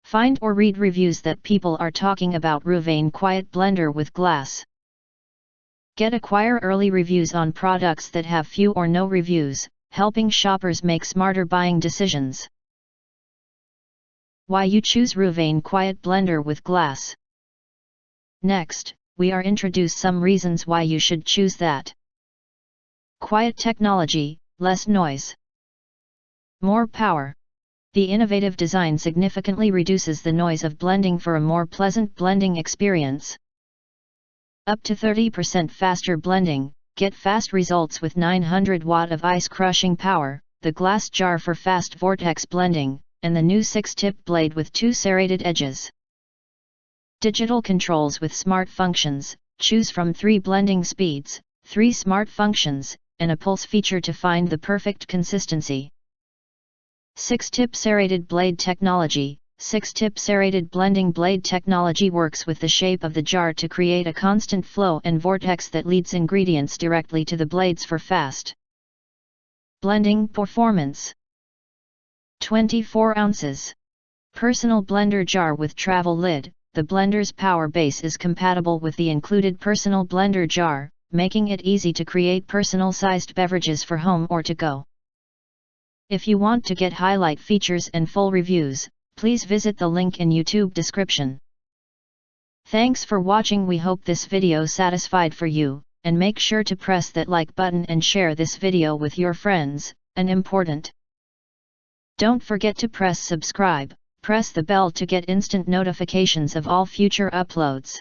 Find or read reviews that people are talking about RUVANE Quiet Blender with Glass. Acquire early reviews on products that have few or no reviews, helping shoppers make smarter buying decisions. Why you choose RUVANE Quiet Blender with Glass. Next, we are introduce some reasons why you should choose that. Quiet technology, less noise. More power. The innovative design significantly reduces the noise of blending for a more pleasant blending experience. Up to 30% faster blending. Get fast results with 900 watt of ice crushing power, the glass jar for fast vortex blending, and the new 6-tip blade with 2 serrated edges. Digital controls with smart functions. Choose from 3 blending speeds, 3 smart functions, and a pulse feature to find the perfect consistency. 6-tip serrated blade technology. 6-tip serrated blending blade technology works with the shape of the jar to create a constant flow and vortex that leads ingredients directly to the blades for fast blending performance. 24 ounces. Personal blender jar with travel lid. The blender's power base is compatible with the included personal blender jar, making it easy to create personal-sized beverages for home or to go. If you want to get highlight features and full reviews, please visit the link in YouTube description. Thanks for watching. We hope this video satisfied for you, and make sure to press that like button and share this video with your friends, and important. Don't forget to press subscribe, press the bell to get instant notifications of all future uploads.